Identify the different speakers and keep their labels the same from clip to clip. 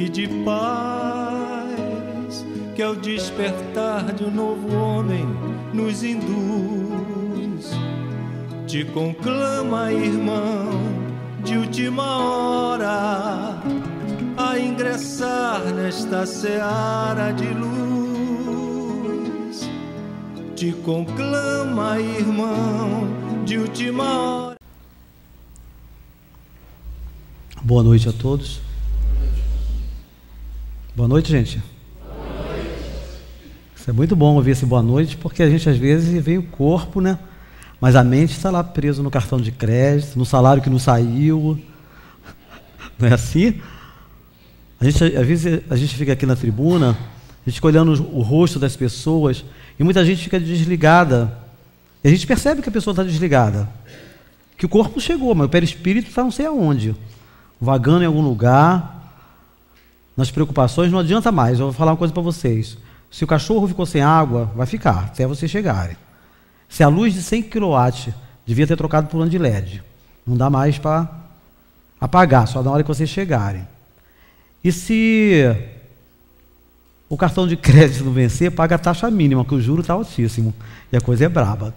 Speaker 1: e de paz, que ao despertar de um novo homem nos induz. Te conclama, irmão, de última hora, a ingressar nesta seara de luz. Te conclama, irmão, de última hora.
Speaker 2: Boa noite a todos. Boa noite, gente.
Speaker 3: Boa noite.
Speaker 2: Isso é muito bom ouvir esse boa noite, porque a gente às vezes vem o corpo, né? Mas a mente está lá preso no cartão de crédito, no salário que não saiu. Não é assim? Às vezes a gente fica aqui na tribuna, a gente fica olhando o rosto das pessoas e muita gente fica desligada. E a gente percebe que a pessoa está desligada, que o corpo chegou, mas o perispírito está não sei aonde, vagando em algum lugar, nas preocupações. Não adianta mais. Eu vou falar uma coisa para vocês: se o cachorro ficou sem água, vai ficar até vocês chegarem. Se a luz de 100 kW devia ter trocado por uma de LED, não dá mais para apagar, só na hora que vocês chegarem. E se o cartão de crédito não vencer, paga a taxa mínima, que o juro está altíssimo e a coisa é braba.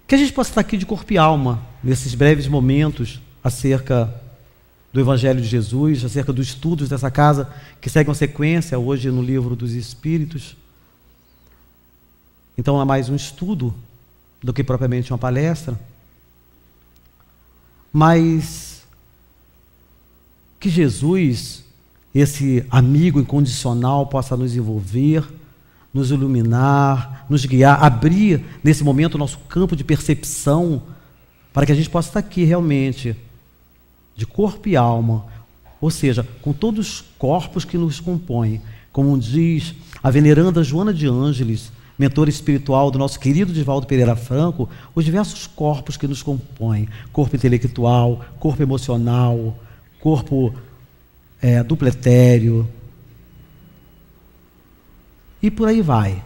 Speaker 2: Que a gente possa estar aqui de corpo e alma nesses breves momentos acerca do Evangelho de Jesus, acerca dos estudos dessa casa que segue uma sequência hoje no Livro dos Espíritos. Então é mais um estudo do que propriamente uma palestra, mas que Jesus, esse amigo incondicional, possa nos envolver, nos iluminar, nos guiar, abrir nesse momento o nosso campo de percepção, para que a gente possa estar aqui realmente de corpo e alma, ou seja, com todos os corpos que nos compõem, como diz a veneranda Joana de Ângeles, mentora espiritual do nosso querido Divaldo Pereira Franco, os diversos corpos que nos compõem: corpo intelectual, corpo emocional, corpo duplo etéreo, e por aí vai,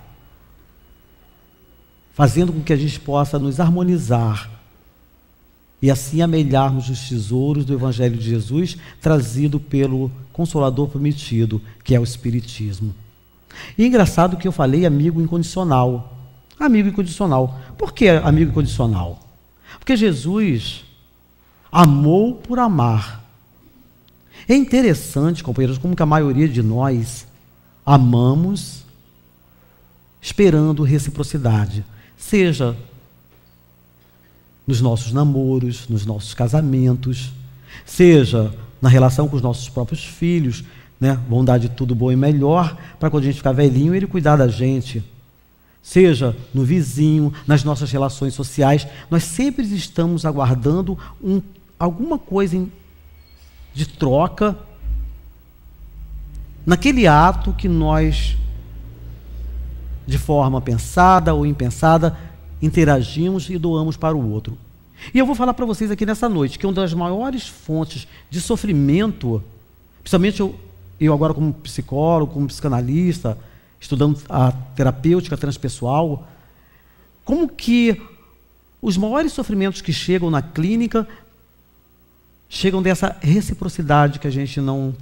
Speaker 2: fazendo com que a gente possa nos harmonizar e assim amelharmos os tesouros do Evangelho de Jesus, trazido pelo Consolador prometido, que é o Espiritismo. E é engraçado que eu falei amigo incondicional. Amigo incondicional. Por que amigo incondicional? Porque Jesus amou por amar. É interessante, companheiros, como que a maioria de nós amamos esperando reciprocidade, seja nos nossos namoros, nos nossos casamentos, seja na relação com os nossos próprios filhos, né? Vão dar de tudo bom e melhor para quando a gente ficar velhinho ele cuidar da gente, seja no vizinho, nas nossas relações sociais. Nós sempre estamos aguardando alguma coisa de troca naquele ato que nós, de forma pensada ou impensada, interagimos e doamos para o outro. E eu vou falar para vocês aqui nessa noite que uma das maiores fontes de sofrimento, principalmente eu agora como psicólogo, como psicanalista, estudando a terapêutica transpessoal, como que os maiores sofrimentos que chegam na clínica chegam dessa reciprocidade que a gente não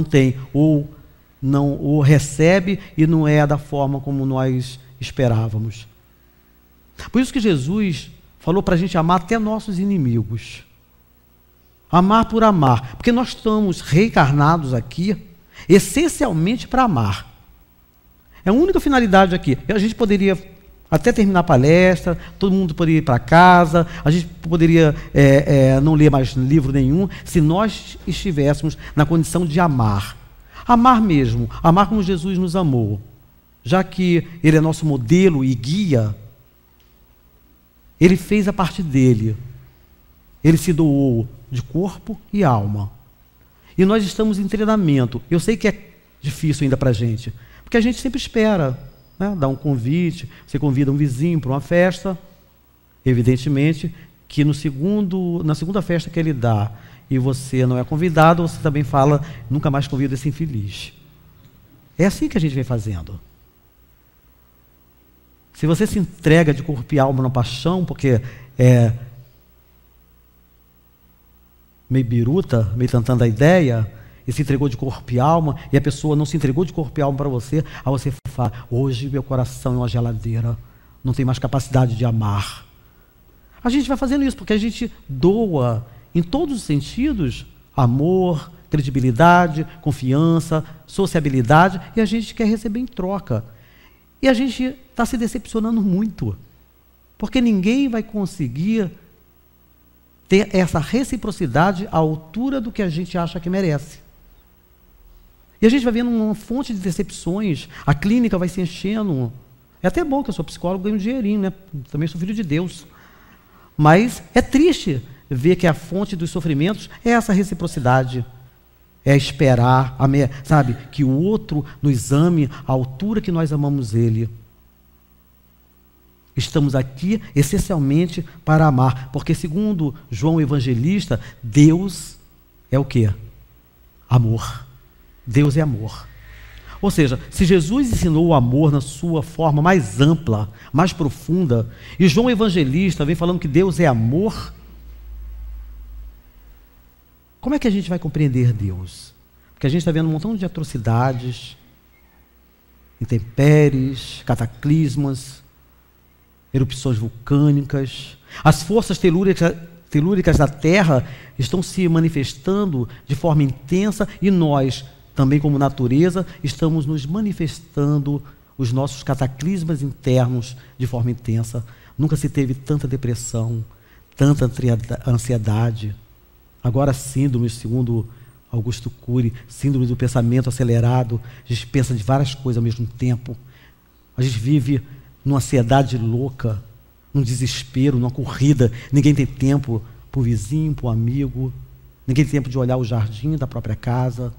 Speaker 2: tem, ou recebe e não é da forma como nós esperávamos. Por isso que Jesus falou para a gente amar até nossos inimigos. Amar por amar, porque nós estamos reencarnados aqui essencialmente para amar. É a única finalidade aqui. A gente poderia até terminar a palestra, todo mundo poderia ir para casa, a gente poderia não ler mais livro nenhum, se nós estivéssemos na condição de amar. Amar mesmo, amar como Jesus nos amou. Já que Ele é nosso modelo e guia, Ele fez a parte dele. Ele se doou de corpo e alma. E nós estamos em treinamento. Eu sei que é difícil ainda para a gente, porque a gente sempre espera, né? Dá um convite, você convida um vizinho para uma festa, evidentemente que na segunda festa que ele dá e você não é convidado, você também fala: nunca mais convido esse infeliz. É assim que a gente vem fazendo. Se você se entrega de corpo e alma na paixão, porque meio biruta, meio tentando a ideia, e se entregou de corpo e alma, e a pessoa não se entregou de corpo e alma para você, aí você fala, hoje meu coração é uma geladeira, não tem mais capacidade de amar. A gente vai fazendo isso porque a gente doa, em todos os sentidos, amor, credibilidade, confiança, sociabilidade, e a gente quer receber em troca. E a gente está se decepcionando muito, porque ninguém vai conseguir ter essa reciprocidade à altura do que a gente acha que merece. E a gente vai vendo uma fonte de decepções, a clínica vai se enchendo. É até bom que eu sou psicólogo e ganho um dinheirinho, né? Também sou filho de Deus. Mas é triste ver que a fonte dos sofrimentos é essa reciprocidade. É esperar, sabe, que o outro nos ame à altura que nós amamos ele. Estamos aqui essencialmente para amar, porque segundo João Evangelista, Deus é o quê? Amor. Deus é amor. Ou seja, se Jesus ensinou o amor na sua forma mais ampla, mais profunda, e João Evangelista vem falando que Deus é amor, como é que a gente vai compreender Deus? Porque a gente está vendo um montão de atrocidades, intempéries, cataclismas, erupções vulcânicas. As forças telúricas da Terra estão se manifestando de forma intensa e nós, também como natureza, estamos nos manifestando os nossos cataclismas internos de forma intensa. Nunca se teve tanta depressão, tanta ansiedade. Agora síndromes, segundo Augusto Cury, síndrome do pensamento acelerado. A gente pensa de várias coisas ao mesmo tempo. A gente vive numa ansiedade louca, num desespero, numa corrida. Ninguém tem tempo para o vizinho, para o amigo. Ninguém tem tempo de olhar o jardim da própria casa,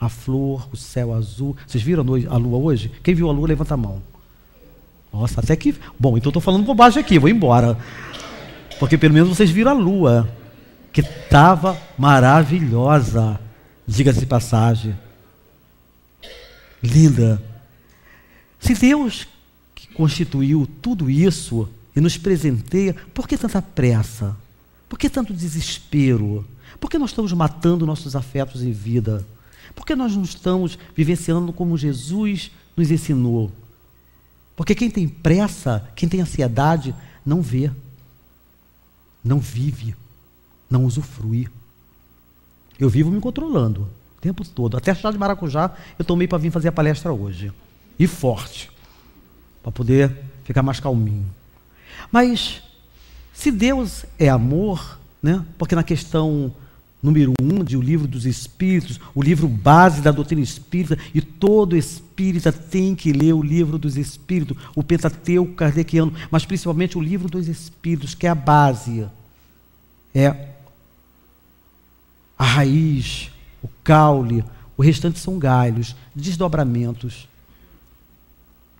Speaker 2: a flor, o céu azul. Vocês viram a lua hoje? Quem viu a lua, levanta a mão. Nossa, até que... Bom, então estou falando bobagem aqui, vou embora. Porque pelo menos vocês viram a lua, que estava maravilhosa, diga-se de passagem. Linda. Se Deus que constituiu tudo isso e nos presenteia, por que tanta pressa? Por que tanto desespero? Por que nós estamos matando nossos afetos em vida? Por que nós não estamos vivenciando como Jesus nos ensinou? Porque quem tem pressa, quem tem ansiedade, não vê, não vive, não usufrui. Eu vivo me controlando o tempo todo. Até chá de maracujá eu tomei para vir fazer a palestra hoje. E forte, para poder ficar mais calminho. Mas, se Deus é amor, né? Porque na questão número 1 de O Livro dos Espíritos, o livro base da doutrina espírita, e todo espírita tem que ler o Livro dos Espíritos, o Pentateuco kardeciano, mas principalmente o Livro dos Espíritos, que é a base, é a raiz, o caule, o restante são galhos, desdobramentos.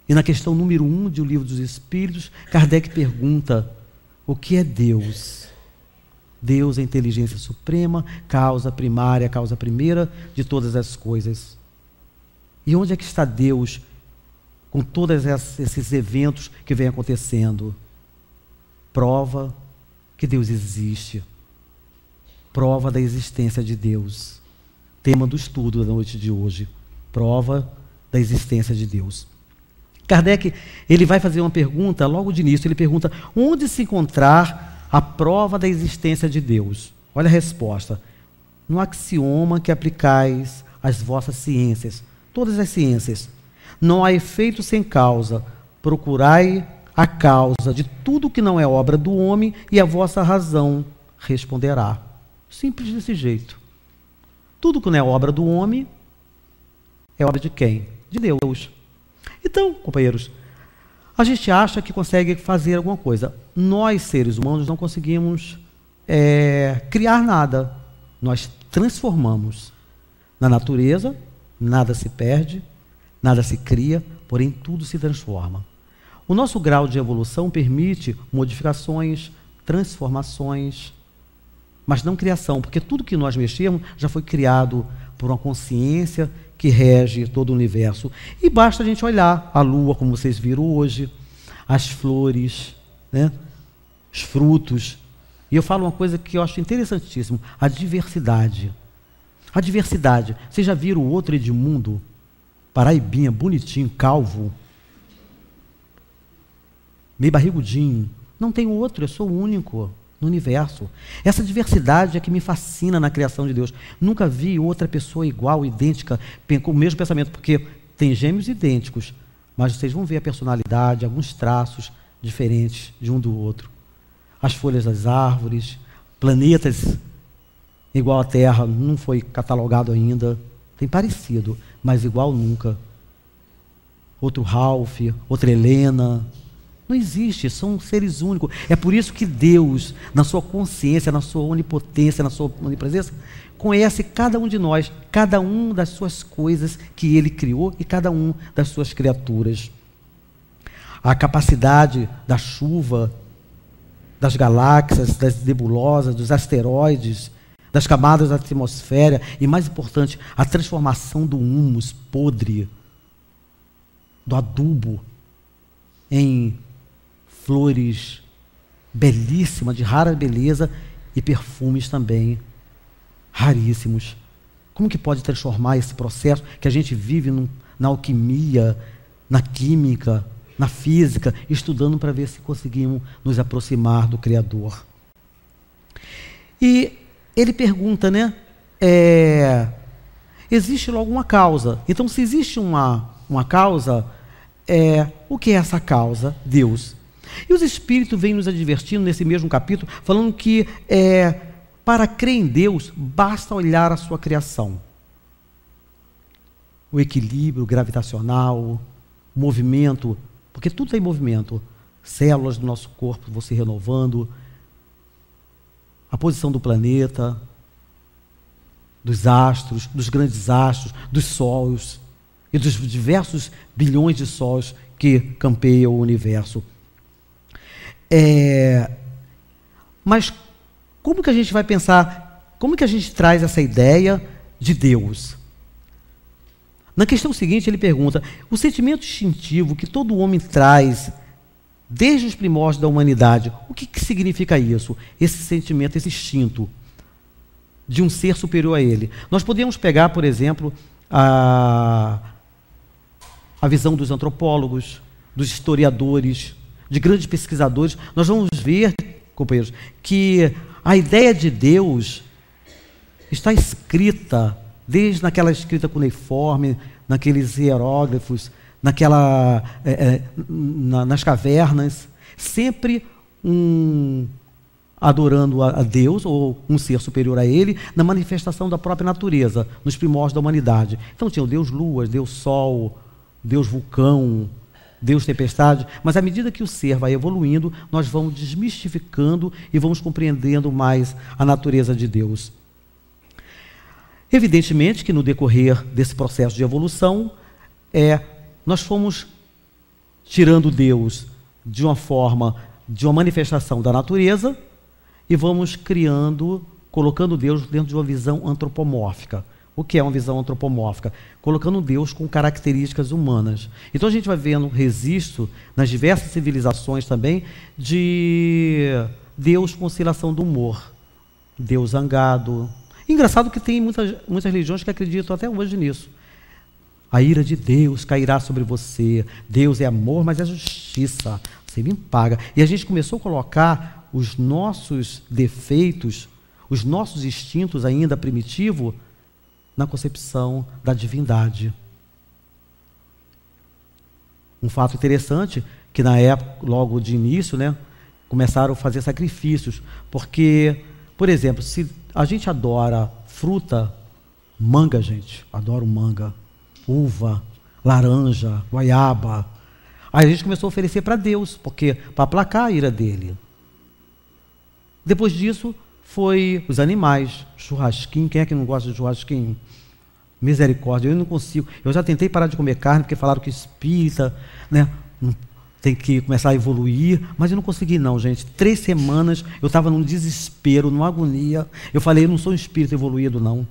Speaker 2: E na questão número 1 de O Livro dos Espíritos, Kardec pergunta: o que é Deus? Deus é a inteligência suprema, causa primária, causa primeira de todas as coisas. E onde é que está Deus com todos esses eventos que vêm acontecendo? Prova que Deus existe. Prova da existência de Deus. Tema do estudo da noite de hoje. Prova da existência de Deus. Kardec, ele vai fazer uma pergunta logo de início. Ele pergunta: onde se encontrar a prova da existência de Deus? Olha a resposta: no axioma que aplicais às vossas ciências, todas as ciências. Não há efeito sem causa. Procurai a causa de tudo que não é obra do homem e a vossa razão responderá. Simples desse jeito. Tudo que não é obra do homem é obra de quem? De Deus. Então, companheiros, a gente acha que consegue fazer alguma coisa. Nós, seres humanos, não conseguimos criar nada. Nós transformamos. Na natureza, nada se perde, nada se cria, porém tudo se transforma. O nosso grau de evolução permite modificações, transformações, mas não criação, porque tudo que nós mexemos já foi criado por uma consciência que rege todo o universo. E basta a gente olhar a lua, como vocês viram hoje, as flores, né? Os frutos. E eu falo uma coisa que eu acho interessantíssimo: a diversidade. A diversidade. Vocês já viram o outro Edmundo? Paraibinha, bonitinho, calvo, meio barrigudinho. Não tem outro, eu sou o único no universo. Essa diversidade é que me fascina na criação de Deus. Nunca vi outra pessoa igual, idêntica, com o mesmo pensamento, porque tem gêmeos idênticos, mas vocês vão ver a personalidade, alguns traços diferentes de um do outro. As folhas das árvores, planetas igual à Terra, não foi catalogado ainda. Tem parecido, mas igual nunca. Outro Ralph, outra Helena. Não existe, são seres únicos. É por isso que Deus, na sua consciência, na sua onipotência, na sua onipresença, conhece cada um de nós, cada um das suas coisas que Ele criou e cada um das suas criaturas. A capacidade da chuva, das galáxias, das nebulosas, dos asteroides, das camadas da atmosfera e, mais importante, a transformação do humus podre, do adubo, em flores belíssimas, de rara beleza e perfumes também raríssimos. Como que pode transformar esse processo que a gente vive na alquimia, na química, na física, estudando para ver se conseguimos nos aproximar do Criador? E ele pergunta, né? Existe logo uma causa. Então, se existe uma causa, o que é essa causa? Deus. E os Espíritos vêm nos advertindo nesse mesmo capítulo, falando que para crer em Deus, basta olhar a sua criação. O equilíbrio gravitacional, o movimento, porque tudo tem movimento. Células do nosso corpo vão se renovando, a posição do planeta, dos astros, dos grandes astros, dos sóis e dos diversos bilhões de sóis que campeiam o universo. Mas como que a gente vai pensar, como que a gente traz essa ideia de Deus? Na questão seguinte, ele pergunta: o sentimento instintivo que todo homem traz desde os primórdios da humanidade, o que significa isso? Esse sentimento, esse instinto de um ser superior a ele. Nós podemos pegar, por exemplo, a visão dos antropólogos, dos historiadores, de grandes pesquisadores. Nós vamos ver, companheiros, que a ideia de Deus está escrita desde naquela escrita cuneiforme, naqueles hieróglifos, nas cavernas, sempre adorando a Deus, ou um ser superior a ele, na manifestação da própria natureza, nos primórdios da humanidade. Então tinha o Deus Lua, Deus Sol, Deus Vulcão, Deus Tempestade, mas à medida que o ser vai evoluindo, nós vamos desmistificando e vamos compreendendo mais a natureza de Deus. Evidentemente que no decorrer desse processo de evolução, nós fomos tirando Deus de uma forma, de uma manifestação da natureza, e vamos colocando Deus dentro de uma visão antropomórfica. O que é uma visão antropomórfica? Colocando Deus com características humanas. Então a gente vai vendo registro nas diversas civilizações também de Deus com oscilação do humor, Deus zangado. Engraçado que tem muitas religiões que acreditam até hoje nisso. A ira de Deus cairá sobre você. Deus é amor, mas é justiça. Você me paga. E a gente começou a colocar os nossos defeitos, os nossos instintos ainda primitivos, na concepção da divindade. Um fato interessante, que na época, logo de início, começaram a fazer sacrifícios, porque, por exemplo, se a gente adora fruta, manga, gente, adoro manga, uva, laranja, goiaba, aí a gente começou a oferecer para Deus, porque para aplacar a ira dele. Depois disso, foi os animais, churrasquinho. Quem é que não gosta de churrasquinho? Misericórdia, eu não consigo. Eu já tentei parar de comer carne, porque falaram que espírita, tem que começar a evoluir, mas eu não consegui não, gente. 3 semanas, eu estava num desespero, numa agonia. Eu falei, eu não sou um espírito evoluído, não.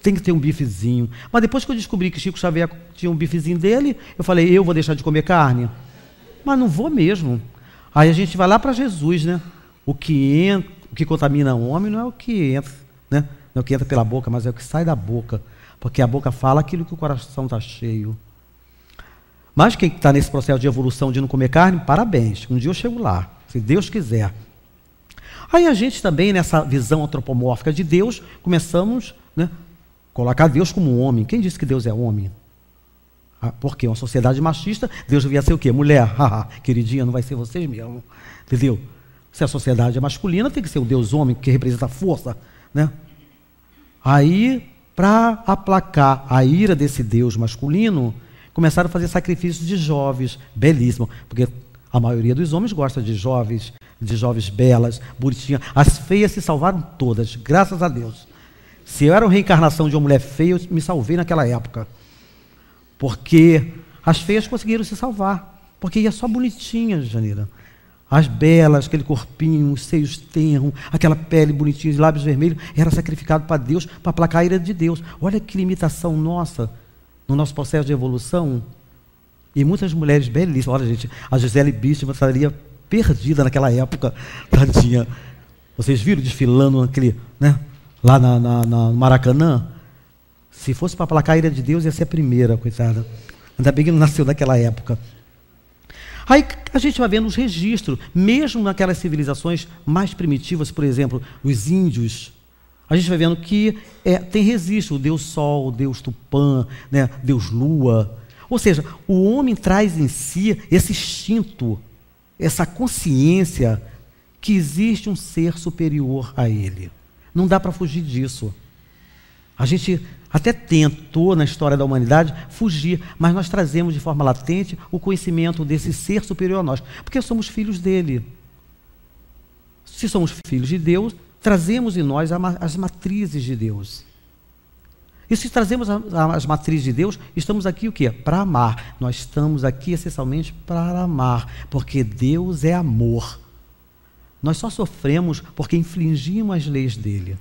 Speaker 2: Tem que ter um bifezinho. Mas depois que eu descobri que Chico Xavier tinha um bifezinho dele, eu falei, eu vou deixar de comer carne? Mas não vou mesmo. Aí a gente vai lá para Jesus, O que contamina o homem não é o que entra, Não é o que entra pela boca, mas é o que sai da boca. Porque a boca fala aquilo que o coração está cheio. Mas quem está nesse processo de evolução de não comer carne, parabéns. Um dia eu chego lá, se Deus quiser. Aí a gente também, nessa visão antropomórfica de Deus, começamos, né, colocar Deus como um homem. Quem disse que Deus é homem? Porque uma sociedade machista, Deus devia ser o quê? Mulher. Queridinha, não vai ser vocês mesmo. Entendeu? Se a sociedade é masculina, tem que ser o Deus homem, que representa a força, né? Aí, para aplacar a ira desse Deus masculino, começaram a fazer sacrifícios de jovens, belíssimo, porque a maioria dos homens gosta de jovens belas, bonitinhas. As feias se salvaram todas, graças a Deus. Se eu era uma reencarnação de uma mulher feia, eu me salvei naquela época. Porque as feias conseguiram se salvar, porque ia só bonitinhas, Janeira. As belas, aquele corpinho, os seios tenros, aquela pele bonitinha, os lábios vermelhos, era sacrificado para Deus, para aplacar a ira de Deus. Olha que limitação nossa no nosso processo de evolução. E muitas mulheres belíssimas. Olha, gente, a Gisele Bündchen estaria perdida naquela época, tadinha. Vocês viram desfilando naquele, né, lá no Maracanã? Se fosse para aplacar a ira de Deus, ia ser a primeira, coitada. Ainda bem que não nasceu naquela época. Aí a gente vai vendo os registros, mesmo naquelas civilizações mais primitivas, por exemplo, os índios, a gente vai vendo que tem registro, o Deus Sol, o Deus Tupã, né, Deus Lua. Ou seja, o homem traz em si esse instinto, essa consciência que existe um ser superior a ele. Não dá para fugir disso. A gente até tentou, na história da humanidade, fugir, mas nós trazemos de forma latente o conhecimento desse ser superior a nós, porque somos filhos dele. Se somos filhos de Deus, trazemos em nós as matrizes de Deus. E se trazemos as matrizes de Deus, estamos aqui o quê? Para amar. Nós estamos aqui essencialmente para amar, porque Deus é amor. Nós só sofremos porque infringimos as leis dele.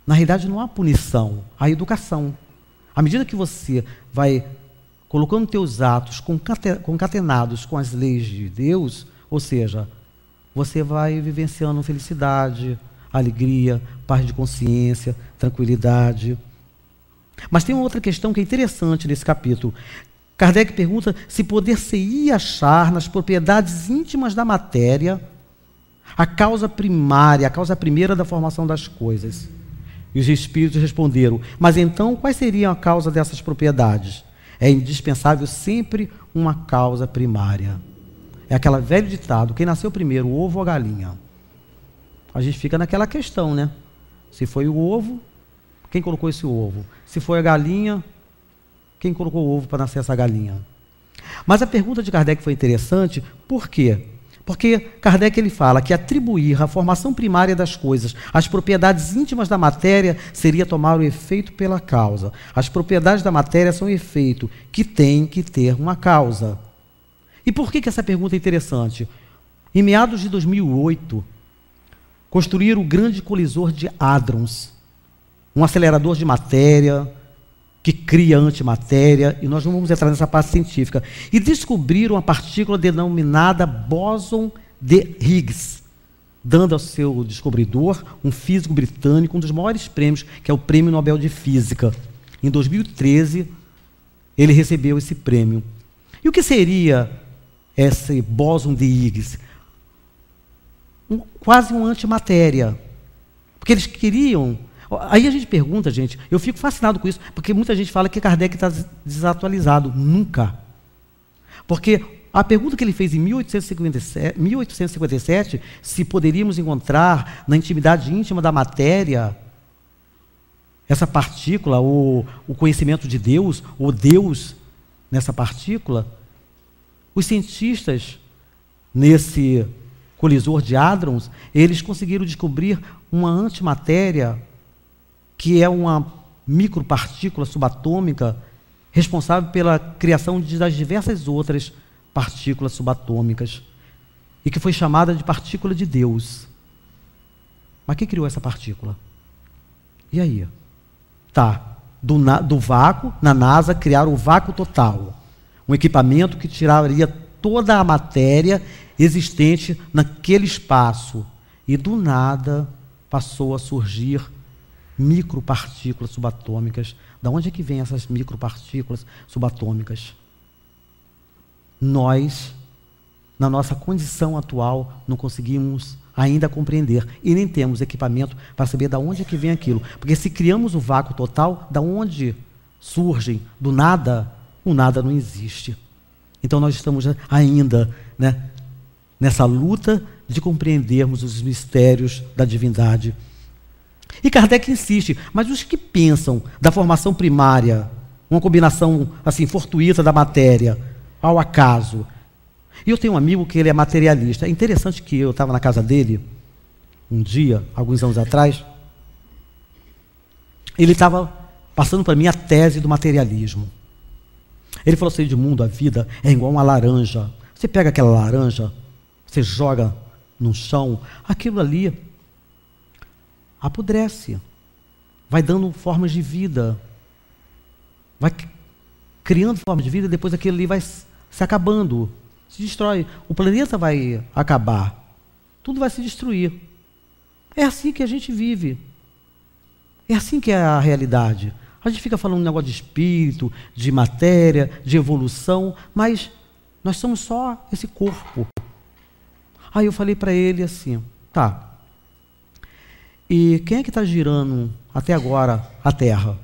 Speaker 2: Na realidade, não há punição, há educação. À medida que você vai colocando teus atos concatenados com as leis de Deus, ou seja, você vai vivenciando felicidade, alegria, paz de consciência, tranquilidade. Mas tem uma outra questão que é interessante nesse capítulo. Kardec pergunta se poder-se-ia achar nas propriedades íntimas da matéria a causa primária, a causa primeira da formação das coisas. E os espíritos responderam: mas então quais seriam a causa dessas propriedades? É indispensável sempre uma causa primária. É aquele velho ditado: quem nasceu primeiro, o ovo ou a galinha? A gente fica naquela questão, né? Se foi o ovo, quem colocou esse ovo? Se foi a galinha, quem colocou o ovo para nascer essa galinha? Mas a pergunta de Kardec foi interessante, por quê? Porque Kardec ele fala que atribuir a formação primária das coisas às propriedades íntimas da matéria seria tomar o efeito pela causa. As propriedades da matéria são efeito que tem que ter uma causa. E por que essa pergunta é interessante? Em meados de 2008, construíram o grande colisor de Hadrons, um acelerador de matéria que cria antimatéria, e nós não vamos entrar nessa parte científica, e descobriram uma partícula denominada bóson de Higgs, dando ao seu descobridor, um físico britânico, um dos maiores prêmios, que é o Prêmio Nobel de Física. Em 2013, ele recebeu esse prêmio. E o que seria esse bóson de Higgs? Quase uma antimatéria. Porque eles queriam... Aí a gente pergunta, gente, eu fico fascinado com isso, porque muita gente fala que Kardec está desatualizado. Nunca. Porque a pergunta que ele fez em 1857, se poderíamos encontrar na intimidade íntima da matéria essa partícula, o conhecimento de Deus, ou Deus nessa partícula, os cientistas, nesse colisor de Hadrons, eles conseguiram descobrir uma antimatéria que é uma micropartícula subatômica responsável pela criação das diversas outras partículas subatômicas e que foi chamada de partícula de Deus. Mas quem criou essa partícula? E aí? Tá, do vácuo, na NASA, criaram o vácuo total, um equipamento que tiraria toda a matéria existente naquele espaço, e do nada passou a surgir micropartículas subatômicas. Da onde é que vêm essas micropartículas subatômicas? Nós, na nossa condição atual, não conseguimos ainda compreender e nem temos equipamento para saber da onde é que vem aquilo. Porque se criamos o vácuo total, da onde surgem do nada, o nada não existe. Então nós estamos ainda, né, nessa luta de compreendermos os mistérios da divindade. E Kardec insiste, mas os que pensam da formação primária, uma combinação assim fortuita da matéria, ao acaso. E eu tenho um amigo que ele é materialista. É interessante que eu estava na casa dele, um dia, alguns anos atrás, ele estava passando para mim a tese do materialismo. Ele falou assim, Edmundo, a vida é igual uma laranja. Você pega aquela laranja, você joga no chão, aquilo ali apodrece, vai dando formas de vida, vai criando formas de vida, depois aquilo ali vai se acabando, se destrói. O planeta vai acabar, tudo vai se destruir. É assim que a gente vive, é assim que é a realidade. A gente fica falando um negócio de espírito, de matéria, de evolução, mas nós somos só esse corpo. Aí eu falei para ele assim, tá, e quem é que está girando até agora a Terra?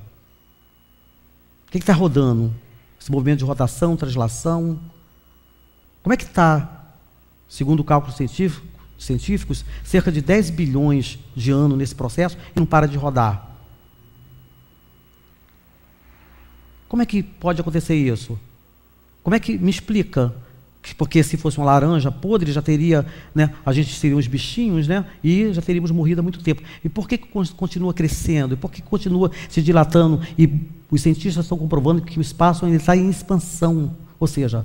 Speaker 2: Quem está rodando? Esse movimento de rotação, translação? Como é que está, segundo cálculos científicos, cerca de 10 bilhões de anos nesse processo e não para de rodar? Como é que pode acontecer isso? Como é que me explica? Porque se fosse uma laranja podre, já teria, né, a gente seria uns bichinhos, né, e já teríamos morrido há muito tempo. E por que continua crescendo? E por que continua se dilatando? E os cientistas estão comprovando que o espaço ainda está em expansão, ou seja,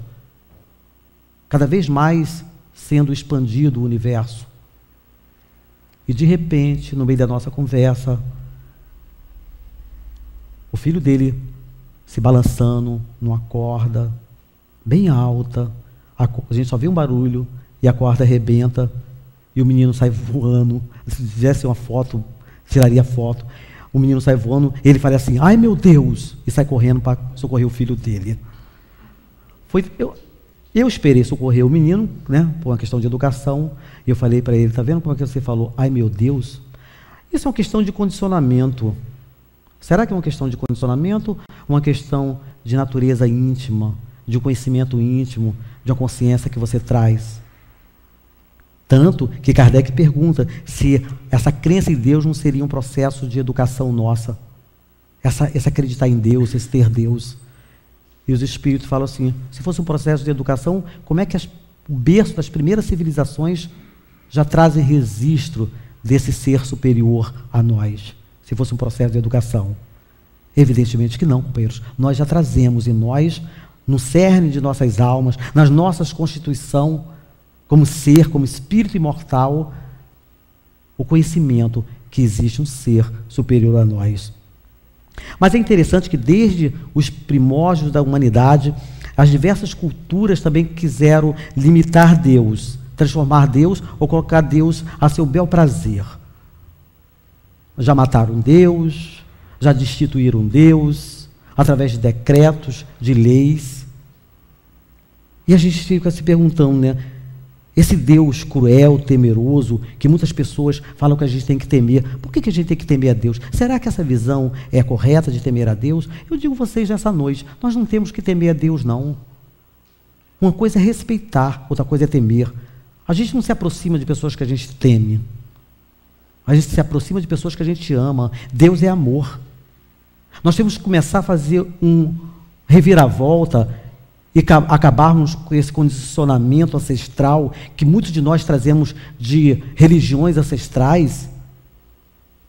Speaker 2: cada vez mais sendo expandido o universo. E de repente, no meio da nossa conversa, o filho dele se balançando numa corda bem alta, a gente só vê um barulho e a corda arrebenta e o menino sai voando. Se fizesse uma foto, tiraria foto. O menino sai voando, ele fala assim, ai meu Deus, e sai correndo para socorrer o filho dele. Eu esperei socorrer o menino, né, por uma questão de educação, e eu falei para ele, está vendo como é que você falou, ai meu Deus? Isso é uma questão de condicionamento. Será que é uma questão de condicionamento ou uma questão de natureza íntima, de um conhecimento íntimo, de uma consciência que você traz? Tanto que Kardec pergunta se essa crença em Deus não seria um processo de educação nossa. Esse acreditar em Deus, esse ter Deus. E os espíritos falam assim, se fosse um processo de educação, como é que o berço das primeiras civilizações já trazem registro desse ser superior a nós? Se fosse um processo de educação. Evidentemente que não, companheiros. Nós já trazemos em nós, no cerne de nossas almas, nas nossas constituição, como ser, como espírito imortal, o conhecimento que existe um ser superior a nós. Mas é interessante que desde os primórdios da humanidade, as diversas culturas também quiseram limitar Deus, transformar Deus ou colocar Deus a seu bel prazer. Já mataram Deus, já destituíram Deus, através de decretos, de leis. E a gente fica se perguntando, né? Esse Deus cruel, temeroso, que muitas pessoas falam que a gente tem que temer, por que a gente tem que temer a Deus? Será que essa visão é correta de temer a Deus? Eu digo a vocês nessa noite, nós não temos que temer a Deus, não. Uma coisa é respeitar, outra coisa é temer. A gente não se aproxima de pessoas que a gente teme. A gente se aproxima de pessoas que a gente ama. Deus é amor. Nós temos que começar a fazer um reviravolta e acabarmos com esse condicionamento ancestral que muitos de nós trazemos de religiões ancestrais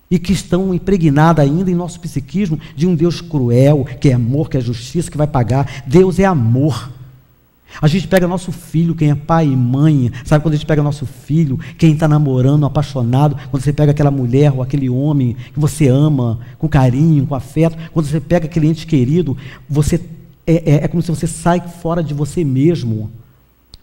Speaker 2: e que estão impregnadas ainda em nosso psiquismo de um Deus cruel, que é amor, que é justiça, que vai pagar. Deus é amor. A gente pega nosso filho, quem é pai e mãe, sabe quando a gente pega nosso filho, quem está namorando, apaixonado, quando você pega aquela mulher ou aquele homem que você ama, com carinho, com afeto, quando você pega aquele ente querido, você é como se você sai fora de você mesmo,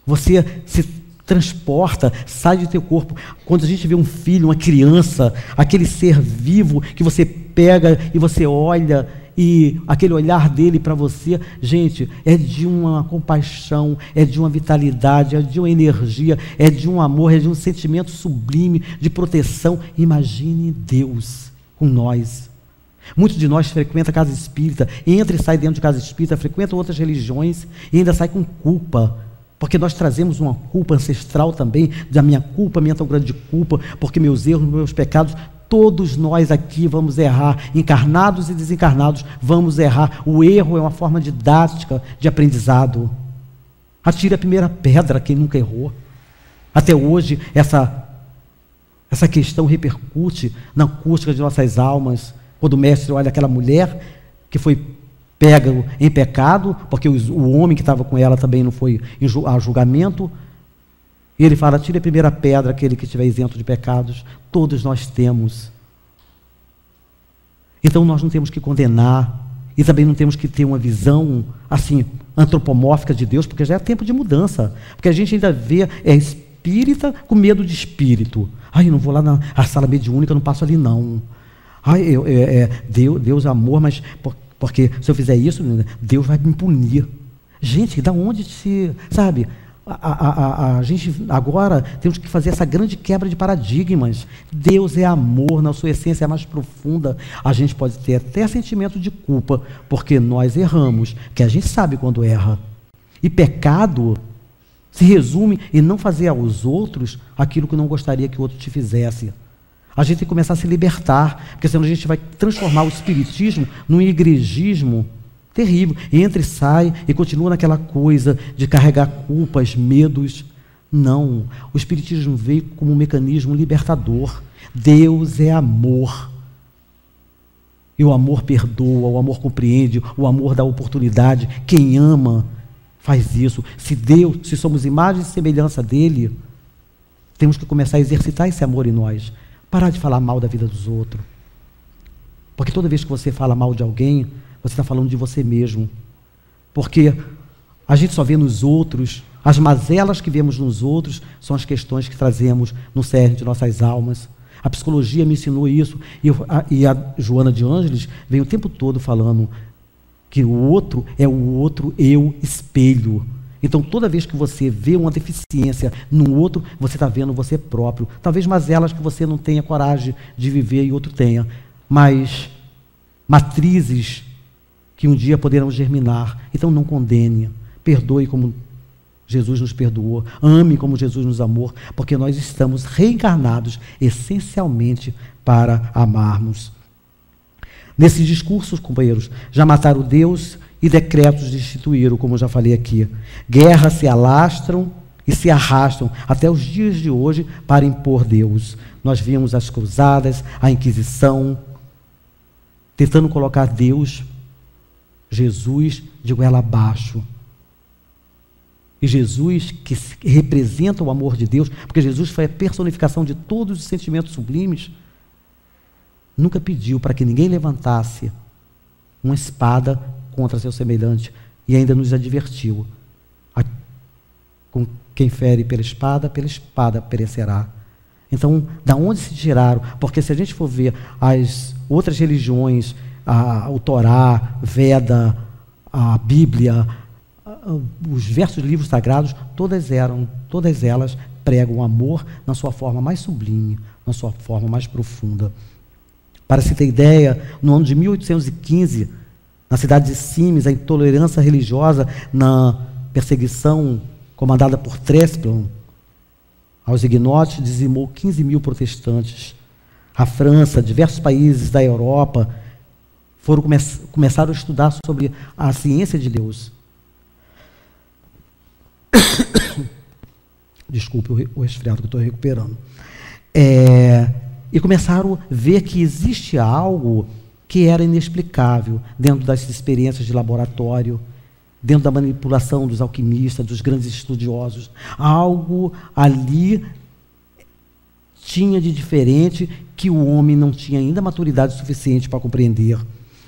Speaker 2: você se transporta, sai do teu corpo. Quando a gente vê um filho, uma criança, aquele ser vivo que você pega e você olha, e aquele olhar dele para você, gente, é de uma compaixão, é de uma vitalidade, é de uma energia, é de um amor, é de um sentimento sublime de proteção. Imagine Deus com nós. Muitos de nós frequentam a casa espírita, entra e sai dentro de casa espírita, frequentam outras religiões e ainda sai com culpa, porque nós trazemos uma culpa ancestral também, da minha culpa, minha tão grande culpa, porque meus erros, meus pecados. Todos nós aqui vamos errar, encarnados e desencarnados, vamos errar. O erro é uma forma didática de aprendizado. Atire a primeira pedra quem nunca errou. Até hoje, essa questão repercute na acústica de nossas almas. Quando o mestre olha aquela mulher que foi pega em pecado, porque o homem que estava com ela também não foi a julgamento, e ele fala: tire a primeira pedra aquele que estiver isento de pecados. Todos nós temos. Então nós não temos que condenar, e também não temos que ter uma visão assim antropomórfica de Deus, porque já é tempo de mudança, porque a gente ainda vê espírita com medo de espírito. Ai, eu não vou lá na sala mediúnica, eu não passo ali não. Ai, Deus é amor, mas porque se eu fizer isso, Deus vai me punir. Gente, da onde se... Sabe, a gente agora temos que fazer essa grande quebra de paradigmas. Deus é amor, na sua essência mais profunda. A gente pode ter até sentimento de culpa, porque nós erramos, que a gente sabe quando erra. E pecado se resume em não fazer aos outros aquilo que não gostaria que o outro te fizesse. A gente tem que começar a se libertar, porque senão a gente vai transformar o espiritismo num igrejismo terrível. E entra e sai e continua naquela coisa de carregar culpas, medos. Não. O espiritismo veio como um mecanismo libertador. Deus é amor. E o amor perdoa, o amor compreende, o amor dá oportunidade. Quem ama faz isso. Se somos imagem e semelhança dele, temos que começar a exercitar esse amor em nós. Parar de falar mal da vida dos outros. Porque toda vez que você fala mal de alguém, você está falando de você mesmo. Porque a gente só vê nos outros, as mazelas que vemos nos outros são as questões que trazemos no cerne de nossas almas. A psicologia me ensinou isso, e a Joana de Ângeles vem o tempo todo falando que o outro é o outro eu espelho. Então, toda vez que você vê uma deficiência no outro, você está vendo você próprio. Talvez mazelas que você não tenha coragem de viver e outro tenha, mas matrizes que um dia poderão germinar. Então, não condene, perdoe como Jesus nos perdoou, ame como Jesus nos amou, porque nós estamos reencarnados essencialmente para amarmos. Nesses discursos, companheiros, já mataram Deus e decretos destituíram, como eu já falei aqui. Guerras se alastram e se arrastam até os dias de hoje para impor Deus. Nós vimos as cruzadas, a Inquisição, tentando colocar Deus, Jesus, de goela abaixo. E Jesus, que representa o amor de Deus, porque Jesus foi a personificação de todos os sentimentos sublimes, nunca pediu para que ninguém levantasse uma espada contra seu semelhante, e ainda nos advertiu: com quem fere pela espada perecerá. Então, da onde se tiraram? Porque se a gente for ver as outras religiões, o Torá, Veda, a Bíblia, os diversos livros sagrados, todas elas pregam o amor na sua forma mais sublime, na sua forma mais profunda. Para se ter ideia, no ano de 1815, na cidade de Simes, a intolerância religiosa na perseguição comandada por Trespion aos ignotes dizimou 15 mil protestantes. A França, diversos países da Europa começaram a estudar sobre a ciência de Deus. Desculpe o resfriado que eu estou recuperando. E começaram a ver que existe algo que era inexplicável dentro das experiências de laboratório, dentro da manipulação dos alquimistas, dos grandes estudiosos. Algo ali tinha de diferente que o homem não tinha ainda maturidade suficiente para compreender.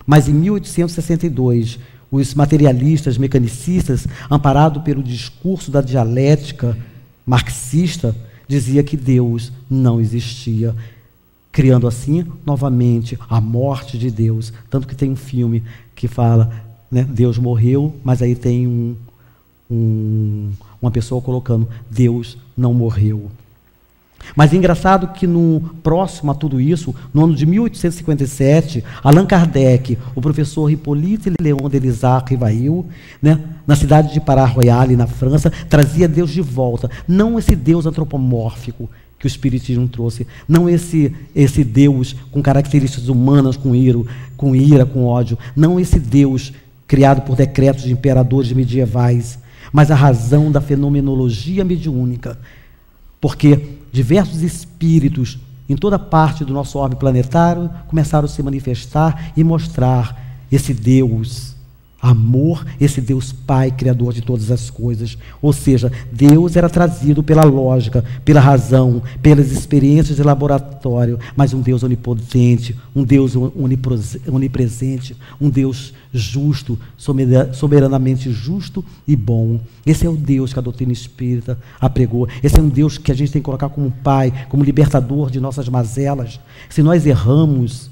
Speaker 2: Mas em 1862, os materialistas, mecanicistas, amparados pelo discurso da dialética marxista, dizia que Deus não existia. criando assim, novamente, a morte de Deus. Tanto que tem um filme que fala, né, Deus morreu, mas aí tem uma pessoa colocando, Deus não morreu. Mas é engraçado que no próximo a tudo isso, no ano de 1857, Allan Kardec, o professor Hippolyte Léon Delisle Rivail, né, na cidade de Paris-Royale, na França, trazia Deus de volta. Não esse Deus antropomórfico que o Espiritismo trouxe, não esse Deus com características humanas, com ira, com ódio, não esse Deus criado por decretos de imperadores medievais, mas a razão da fenomenologia mediúnica, porque diversos espíritos em toda parte do nosso orbe planetário começaram a se manifestar e mostrar esse Deus amor, esse Deus Pai, Criador de todas as coisas. Ou seja, Deus era trazido pela lógica, pela razão, pelas experiências de laboratório, mas um Deus onipotente, um Deus onipresente, um Deus justo, soberanamente justo e bom. Esse é o Deus que a doutrina espírita apregou. Esse é um Deus que a gente tem que colocar como Pai, como libertador de nossas mazelas. Se nós erramos,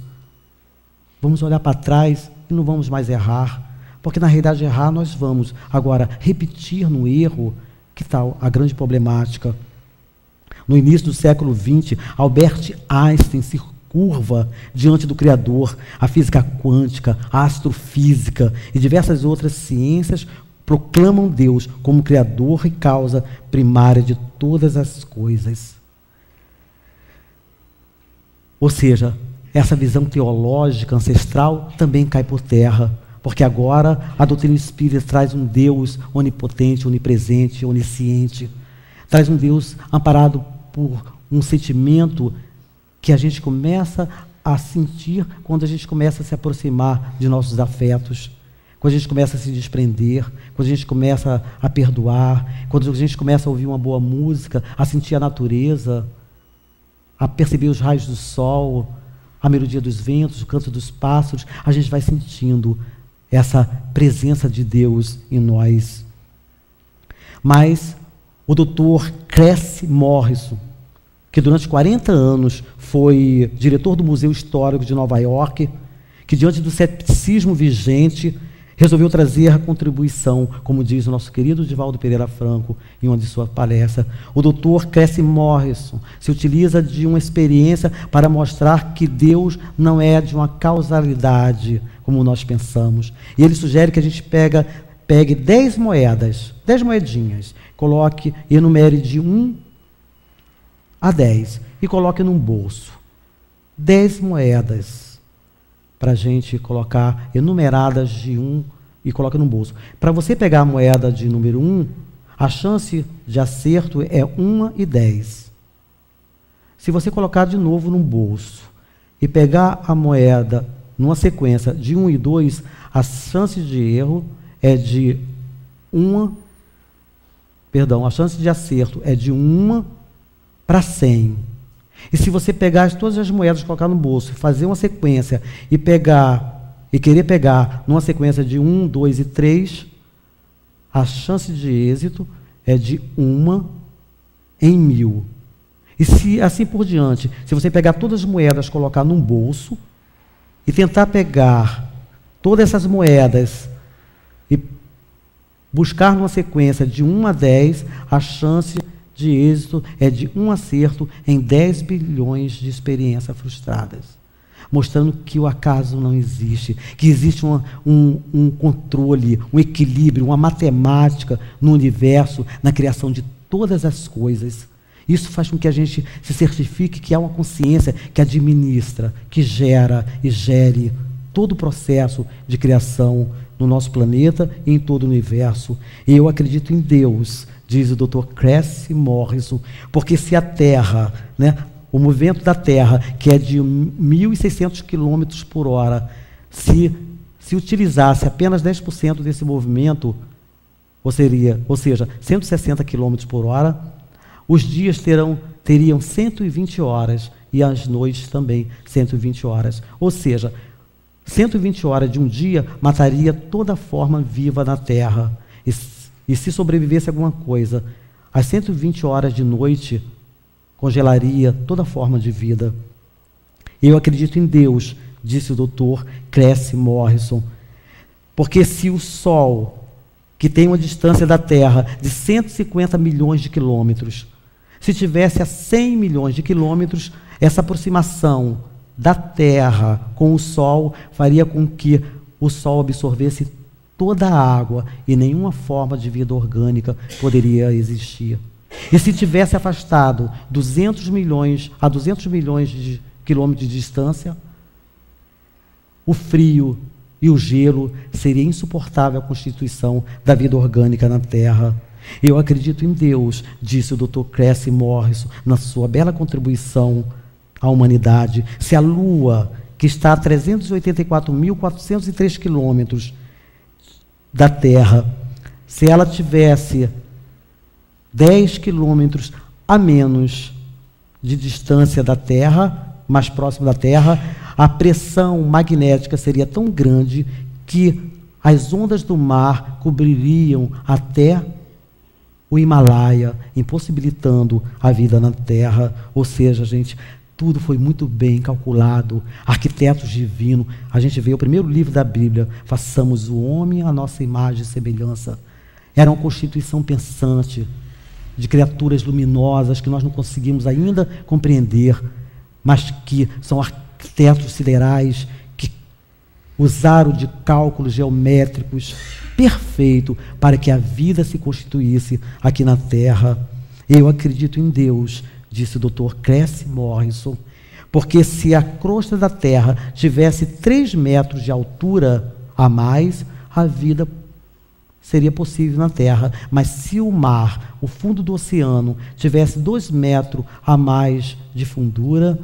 Speaker 2: vamos olhar para trás e não vamos mais errar. Porque na realidade errar nós vamos. Agora, repetir no erro, que tal a grande problemática? No início do século XX, Albert Einstein se curva diante do Criador. A física quântica, a astrofísica e diversas outras ciências proclamam Deus como Criador e causa primária de todas as coisas. Ou seja, essa visão teológica ancestral também cai por terra. Porque agora a doutrina espírita traz um Deus onipotente, onipresente, onisciente. Traz um Deus amparado por um sentimento que a gente começa a sentir quando a gente começa a se aproximar de nossos afetos, quando a gente começa a se desprender, quando a gente começa a perdoar, quando a gente começa a ouvir uma boa música, a sentir a natureza, a perceber os raios do sol, a melodia dos ventos, o canto dos pássaros, a gente vai sentindo essa presença de Deus em nós. Mas o Dr. Cress Morrison, que durante 40 anos foi diretor do Museu Histórico de Nova York, que diante do ceticismo vigente, resolveu trazer a contribuição, como diz o nosso querido Divaldo Pereira Franco, em uma de suas palestras. O Dr. Cress Morrison se utiliza de uma experiência para mostrar que Deus não é de uma causalidade, como nós pensamos. E ele sugere que a gente pegue 10 moedas, 10 moedinhas, coloque e enumere de 1 a 10 e coloque num bolso. 10 moedas para a gente colocar enumeradas de 1 e coloca no bolso. Para você pegar a moeda de número 1, a chance de acerto é 1 e 10. Se você colocar de novo no bolso e pegar a moeda numa sequência de 1 e 2, a chance de erro é de a chance de acerto é de 1 para 100. E se você pegar todas as moedas e colocar no bolso, fazer uma sequência e querer pegar numa sequência de 1, 2 e 3, a chance de êxito é de 1 em 1000. E se assim por diante, se você pegar todas as moedas, colocar num bolso e tentar pegar todas essas moedas e buscar numa sequência de 1 a 10, a chance de êxito é de 1 acerto em 10 bilhões de experiências frustradas, mostrando que o acaso não existe, que existe um controle, um equilíbrio, uma matemática no universo, na criação de todas as coisas. Isso faz com que a gente se certifique que há uma consciência que administra, que gera e gere todo o processo de criação no nosso planeta e em todo o universo. E eu acredito em Deus, diz o Dr. Cress Morrison, porque se a Terra, o movimento da Terra, que é de 1.600 km por hora, se utilizasse apenas 10% desse movimento, ou seja, 160 km por hora, os dias teriam 120 horas e as noites também 120 horas. Ou seja, 120 horas de um dia mataria toda forma viva na Terra. E se sobrevivesse alguma coisa, as 120 horas de noite congelaria toda forma de vida. Eu acredito em Deus, disse o Dr. Cressy Morrison, porque se o Sol, que tem uma distância da Terra de 150 milhões de quilômetros, se tivesse a 100 milhões de quilômetros, essa aproximação da Terra com o Sol faria com que o Sol absorvesse toda a água e nenhuma forma de vida orgânica poderia existir. E se tivesse afastado 200 milhões de quilômetros de distância, o frio e o gelo seria insuportável à constituição da vida orgânica na Terra. Eu acredito em Deus, disse o Dr. Cressy Morrison na sua bela contribuição à humanidade. Se a Lua, que está a 384.403 quilômetros da Terra, se ela tivesse 10 quilômetros a menos de distância da Terra, mais próximo da Terra, a pressão magnética seria tão grande que as ondas do mar cobririam até o Himalaia, impossibilitando a vida na Terra. Ou seja, gente, tudo foi muito bem calculado, arquitetos divinos. A gente vê o primeiro livro da Bíblia, façamos o homem à nossa imagem e semelhança. Era uma constituição pensante, de criaturas luminosas que nós não conseguimos ainda compreender, mas que são arquitetos siderais, que usaram de cálculos geométricos perfeito para que a vida se constituísse aqui na Terra. Eu acredito em Deus, disse o Dr. Cressy Morrison, porque se a crosta da Terra tivesse 3 metros de altura a mais, a vida seria possível na Terra. Mas se o mar, o fundo do oceano, tivesse 2 metros a mais de fundura,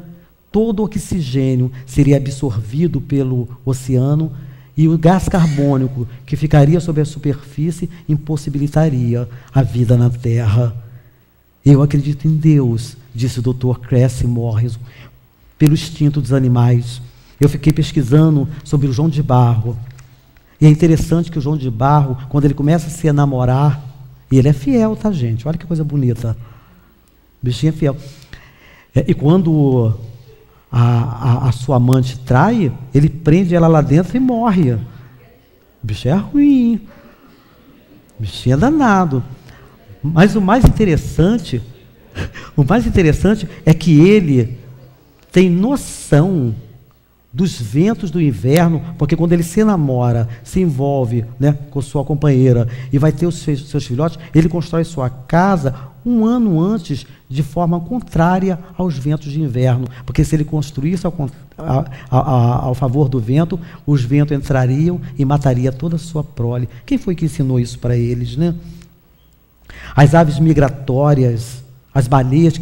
Speaker 2: todo o oxigênio seria absorvido pelo oceano e o gás carbônico que ficaria sobre a superfície impossibilitaria a vida na Terra. Eu acredito em Deus, disse o Dr. Cressy Morrison, pelo instinto dos animais. Eu fiquei pesquisando sobre o João de Barro. E é interessante que o João de Barro, quando ele começa a se namorar, e ele é fiel, tá, gente? Olha que coisa bonita. O bichinho é fiel. E quando a sua amante trai, ele prende ela lá dentro e morre. O bicho é ruim. O bichinho é danado. Mas o mais interessante é que ele tem noção dos ventos do inverno, porque quando ele se namora, se envolve, né, com sua companheira e vai ter os seus filhotes, ele constrói sua casa 1 ano antes, de forma contrária aos ventos de inverno, porque se ele construísse ao favor do vento, os ventos entrariam e mataria toda a sua prole. Quem foi que ensinou isso para eles, né? As aves migratórias, as baleias,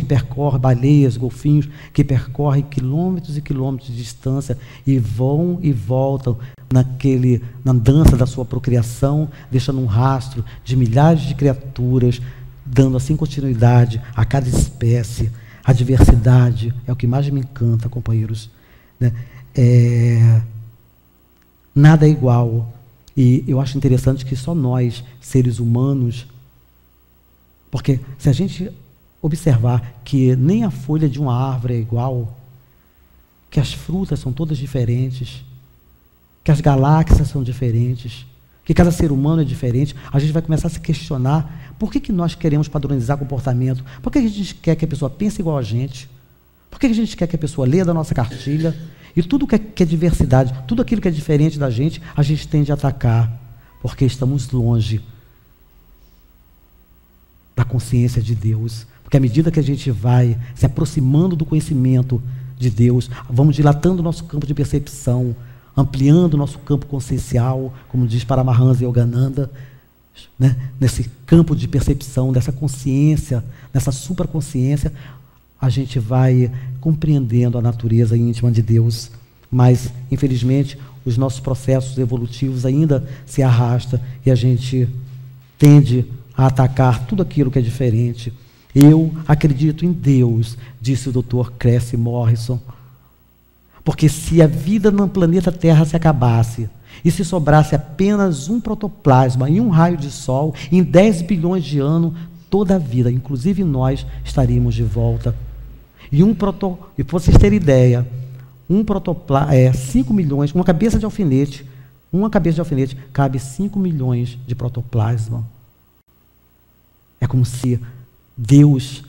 Speaker 2: golfinhos, que percorrem quilômetros e quilômetros de distância e vão e voltam na dança da sua procriação, deixando um rastro de milhares de criaturas, dando assim continuidade a cada espécie. A diversidade é o que mais me encanta, companheiros, né? Nada é igual. E eu acho interessante que só nós, seres humanos, porque se a gente observar que nem a folha de uma árvore é igual, que as frutas são todas diferentes, que as galáxias são diferentes, que cada ser humano é diferente, a gente vai começar a se questionar por que nós queremos padronizar comportamento, por que a gente quer que a pessoa pense igual a gente, por que a gente quer que a pessoa leia da nossa cartilha, e tudo que é diversidade, tudo aquilo que é diferente da gente, a gente tende a atacar, porque estamos longe da consciência de Deus. Porque à medida que a gente vai se aproximando do conhecimento de Deus, vamos dilatando o nosso campo de percepção, ampliando o nosso campo consciencial, como diz Paramahansa Yogananda, né? Nesse campo de percepção, dessa consciência, nessa supraconsciência, a gente vai compreendendo a natureza íntima de Deus. Mas, infelizmente, os nossos processos evolutivos ainda se arrastam e a gente tende a atacar tudo aquilo que é diferente. Eu acredito em Deus, disse o Dr. Cressy Morrison, porque se a vida no planeta Terra se acabasse e se sobrasse apenas um protoplasma em um raio de sol, em 10 bilhões de anos, toda a vida, inclusive nós, estaríamos de volta. E para vocês terem ideia, 5 milhões, uma cabeça de alfinete cabe 5 milhões de protoplasma. É como se Deus,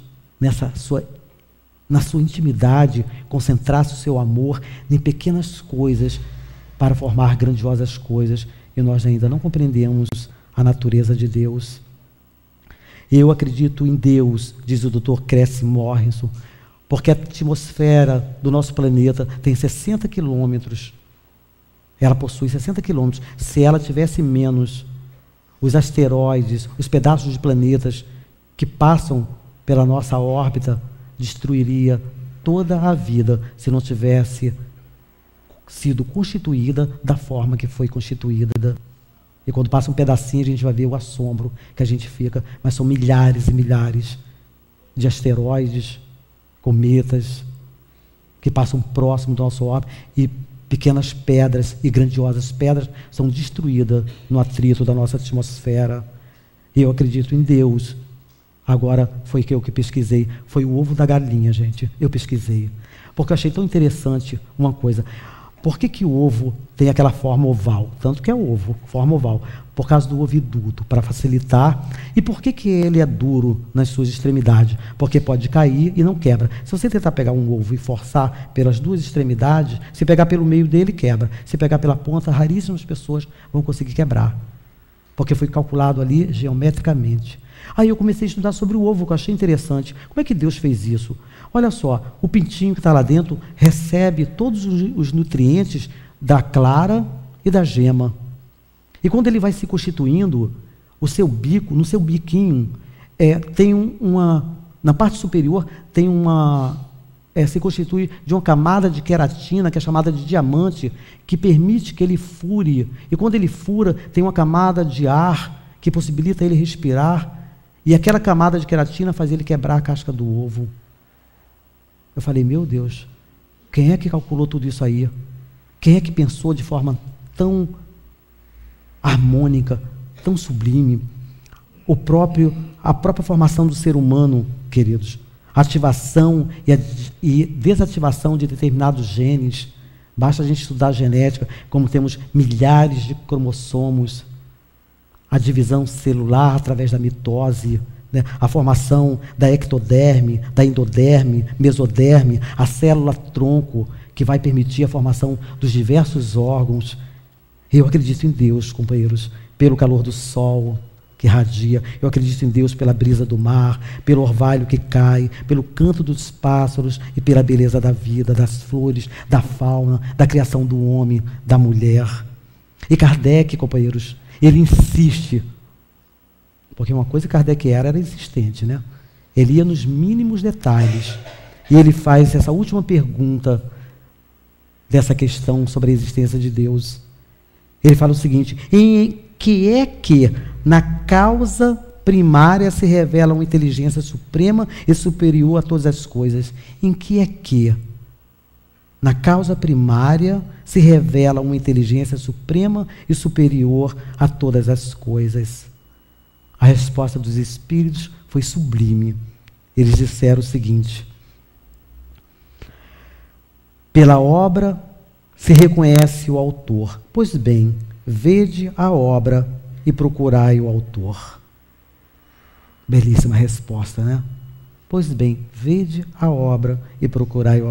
Speaker 2: na sua intimidade, concentrasse o seu amor em pequenas coisas para formar grandiosas coisas, e nós ainda não compreendemos a natureza de Deus. Eu acredito em Deus, diz o Dr. Cressy Morrison, porque a atmosfera do nosso planeta tem 60 quilômetros. Ela possui 60 quilômetros. Se ela tivesse menos, os asteroides, os pedaços de planetas que passam pela nossa órbita, destruiria toda a vida se não tivesse sido constituída da forma que foi constituída. E quando passa um pedacinho, a gente vai ver o assombro que a gente fica. Mas são milhares e milhares de asteroides, cometas, que passam próximo do nosso órbita, e pequenas pedras e grandiosas pedras são destruídas no atrito da nossa atmosfera. E eu acredito em Deus. Agora, foi que eu que pesquisei. Foi o ovo da galinha, gente. Eu pesquisei. Porque eu achei tão interessante uma coisa. Por que o ovo tem aquela forma oval? Tanto que é ovo, forma oval. Por causa do oviduto, para facilitar. E por que ele é duro nas suas extremidades? Porque pode cair e não quebra. Se você tentar pegar um ovo e forçar pelas duas extremidades, se pegar pelo meio dele, quebra. Se pegar pela ponta, raríssimas pessoas vão conseguir quebrar. Porque foi calculado ali geometricamente. Aí eu comecei a estudar sobre o ovo, que eu achei interessante. Como é que Deus fez isso? Olha só, o pintinho que está lá dentro recebe todos os nutrientes da clara e da gema. E quando ele vai se constituindo, o seu bico, no seu biquinho, tem na parte superior, tem se constitui de uma camada de queratina, que é chamada de diamante, que permite que ele fure. E quando ele fura, tem uma camada de ar que possibilita ele respirar. E aquela camada de queratina faz ele quebrar a casca do ovo. Eu falei, meu Deus, quem é que calculou tudo isso aí? Quem é que pensou de forma tão harmônica, tão sublime? A própria formação do ser humano, queridos. Ativação e desativação de determinados genes. Basta a gente estudar a genética, como temos milhares de cromossomos. A divisão celular através da mitose, né? A formação da ectoderme, da endoderme, mesoderme, a célula-tronco, que vai permitir a formação dos diversos órgãos. Eu acredito em Deus, companheiros, pelo calor do sol que irradia. Eu acredito em Deus pela brisa do mar, pelo orvalho que cai, pelo canto dos pássaros e pela beleza da vida, das flores, da fauna, da criação do homem, da mulher. E Kardec, companheiros, ele insiste, porque uma coisa que Kardec era insistente, né? Ele ia nos mínimos detalhes, e ele faz essa última pergunta dessa questão sobre a existência de Deus. Ele fala o seguinte: em que na causa primária se revela uma inteligência suprema e superior a todas as coisas? Em que na causa primária se revela uma inteligência suprema e superior a todas as coisas? A resposta dos espíritos foi sublime. Eles disseram o seguinte: pela obra se reconhece o autor. Pois bem, vede a obra e procurai o autor. Belíssima resposta, né? Pois bem, vede a obra e procurai o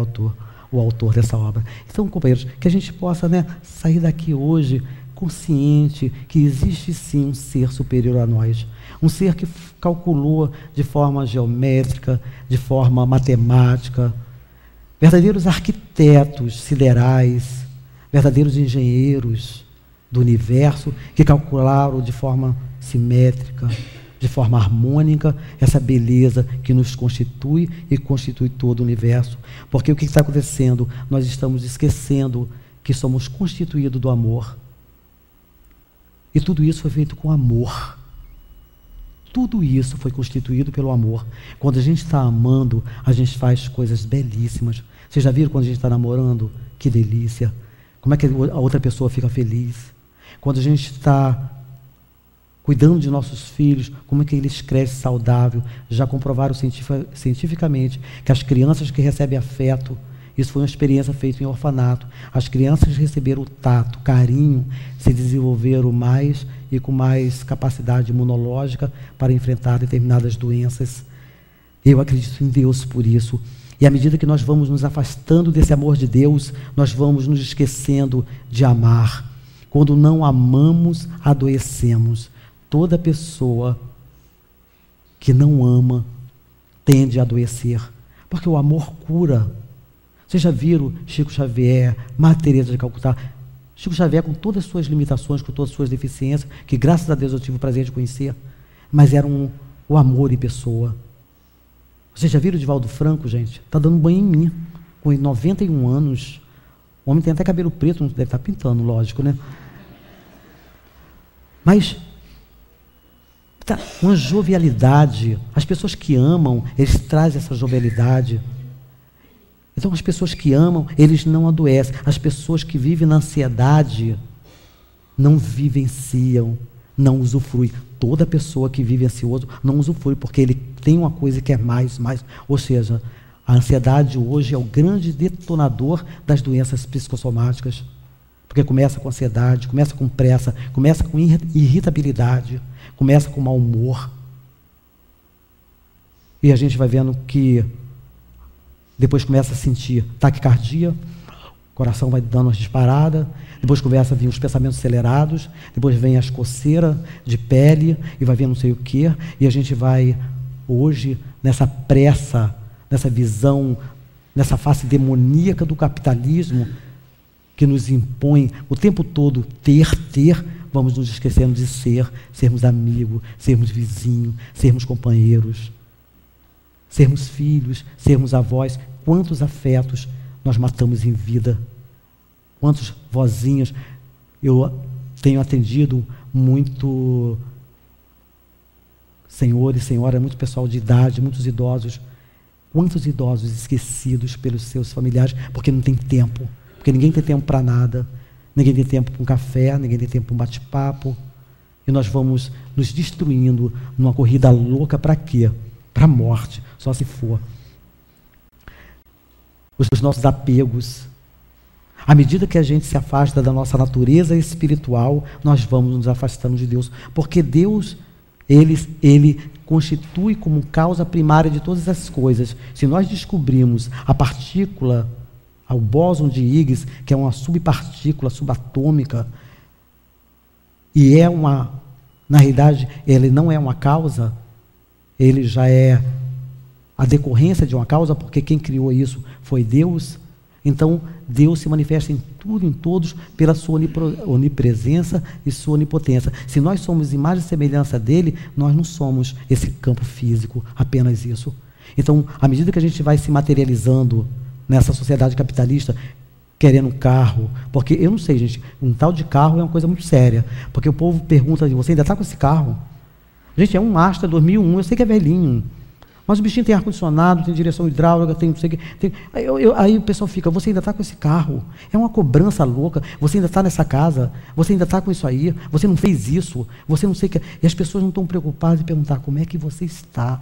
Speaker 2: autor dessa obra. Então, companheiros, que a gente possa, né, sair daqui hoje consciente que existe sim um ser superior a nós, um ser que calculou de forma geométrica, de forma matemática, verdadeiros arquitetos siderais, verdadeiros engenheiros do universo que calcularam de forma simétrica, de forma harmônica, essa beleza que nos constitui e constitui todo o universo. Porque o que está acontecendo? Nós estamos esquecendo que somos constituídos do amor. E tudo isso foi feito com amor. Tudo isso foi constituído pelo amor. Quando a gente está amando, a gente faz coisas belíssimas. Vocês já viram quando a gente está namorando? Que delícia! Como é que a outra pessoa fica feliz? Quando a gente está cuidando de nossos filhos, como é que eles crescem saudável? Já comprovaram cientificamente que as crianças que recebem afeto, Isso foi uma experiência feita em orfanato. As crianças receberam o tato, carinho, se desenvolveram mais e com mais capacidade imunológica para enfrentar determinadas doenças. Eu acredito em Deus por isso. E à medida que nós vamos nos afastando desse amor de Deus, nós vamos nos esquecendo de amar. Quando não amamos, adoecemos. Toda pessoa que não ama tende a adoecer, porque o amor cura. Vocês já viram Chico Xavier, Madre Teresa de Calcutá? Chico Xavier, com todas as suas limitações, com todas as suas deficiências, que graças a Deus eu tive o prazer de conhecer, mas era o amor em pessoa. Vocês já viram o Divaldo Franco, gente? Está dando banho em mim, com 91 anos. O homem tem até cabelo preto, não deve estar pintando, lógico, né? Mas tá, uma jovialidade. As pessoas que amam, eles trazem essa jovialidade. Então, as pessoas que amam, eles não adoecem. As pessoas que vivem na ansiedade não vivenciam, não usufruem. Toda pessoa que vive ansioso não usufrui, porque ele tem uma coisa que é mais. Ou seja, a ansiedade hoje é o grande detonador das doenças psicossomáticas. Porque começa com ansiedade, começa com pressa, começa com irritabilidade, começa com mau humor. E a gente vai vendo que depois começa a sentir taquicardia, o coração vai dando umas disparadas, depois começa a vir os pensamentos acelerados, depois vem as coceiras de pele, e vai vir não sei o quê, e a gente vai, hoje, nessa pressa, nessa visão, nessa face demoníaca do capitalismo, que nos impõe o tempo todo ter, vamos nos esquecendo de sermos amigos, sermos vizinhos, sermos companheiros, sermos filhos, sermos avós. Quantos afetos nós matamos em vida? Quantos vozinhos? Eu tenho atendido muito senhor e senhora, muito pessoal de idade, muitos idosos. Quantos idosos esquecidos pelos seus familiares, porque não tem tempo. Porque ninguém tem tempo para nada, ninguém tem tempo para um café, ninguém tem tempo para um bate-papo. E nós vamos nos destruindo numa corrida louca para quê? Para a morte, só se for. Os nossos apegos. À medida que a gente se afasta da nossa natureza espiritual, nós vamos nos afastando de Deus. Porque Deus, Ele constitui como causa primária de todas as coisas. Se nós descobrirmos a partícula, o bóson de Higgs, que é uma subpartícula subatômica, e na realidade, ele não é uma causa, ele já é a decorrência de uma causa, porque quem criou isso foi Deus. Então, Deus se manifesta em tudo, em todos, pela sua onipresença e sua onipotência. Se nós somos imagem e semelhança dele, nós não somos esse campo físico, apenas isso. Então, à medida que a gente vai se materializando nessa sociedade capitalista, querendo um carro, porque eu não sei, gente, um tal de carro é uma coisa muito séria, porque o povo pergunta, você ainda está com esse carro? Gente, é um Astra 2001, eu sei que é velhinho, mas o bichinho tem ar-condicionado, tem direção hidráulica, tem não sei o que. Aí o pessoal fica, você ainda está com esse carro? É uma cobrança louca, você ainda está nessa casa, você ainda está com isso aí, você não fez isso, você não sei o que. E as pessoas não estão preocupadas em perguntar como é que você está.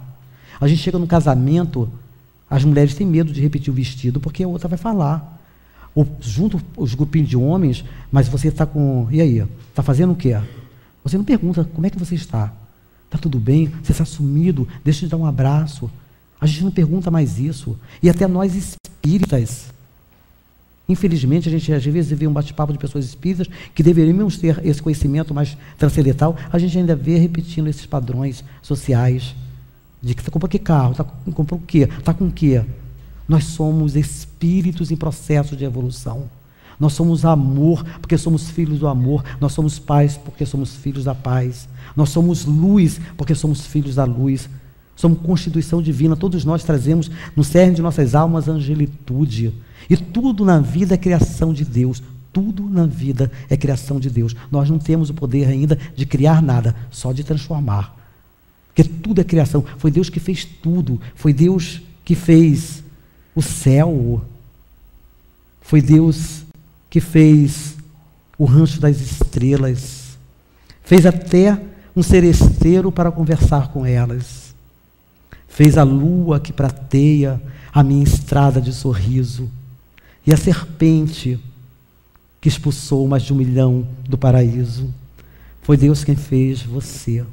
Speaker 2: A gente chega no casamento, as mulheres têm medo de repetir o vestido, porque a outra vai falar. Ou junto os grupinhos de homens, mas você está com... E aí? Está fazendo o quê? Você não pergunta como é que você está. Está tudo bem? Você está sumido? Deixa eu te dar um abraço. A gente não pergunta mais isso. E até nós espíritas. Infelizmente, a gente às vezes vê um bate-papo de pessoas espíritas que deveríamos ter esse conhecimento mais transcendental. A gente ainda vê repetindo esses padrões sociais. De que você comprou que carro? Comprou o quê? Está com o quê? Nós somos espíritos em processo de evolução. Nós somos amor, porque somos filhos do amor. Nós somos paz, porque somos filhos da paz. Nós somos luz, porque somos filhos da luz. Somos constituição divina. Todos nós trazemos no cerne de nossas almas angelitude. E tudo na vida é criação de Deus. Tudo na vida é criação de Deus. Nós não temos o poder ainda de criar nada, só de transformar. Porque tudo é criação. Foi Deus que fez tudo. Foi Deus que fez o céu. Foi Deus que fez o rancho das estrelas. Fez até um seresteiro para conversar com elas. Fez a lua que prateia a minha estrada de sorriso. e a serpente que expulsou mais de 1 milhão do paraíso. Foi Deus quem fez você.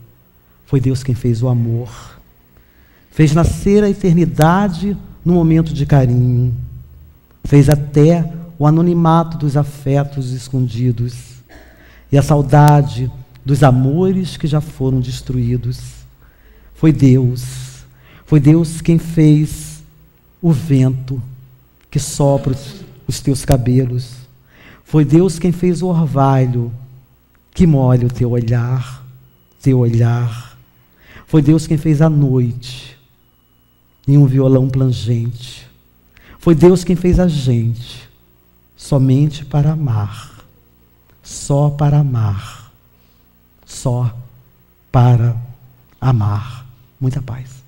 Speaker 2: Foi Deus quem fez o amor. Fez nascer a eternidade no momento de carinho. Fez até o anonimato dos afetos escondidos e a saudade dos amores que já foram destruídos. Foi Deus quem fez o vento que sopra os teus cabelos. Foi Deus quem fez o orvalho que molha o teu olhar. Foi Deus quem fez a noite em um violão plangente. Foi Deus quem fez a gente somente para amar. Só para amar. Só para amar. Muita paz.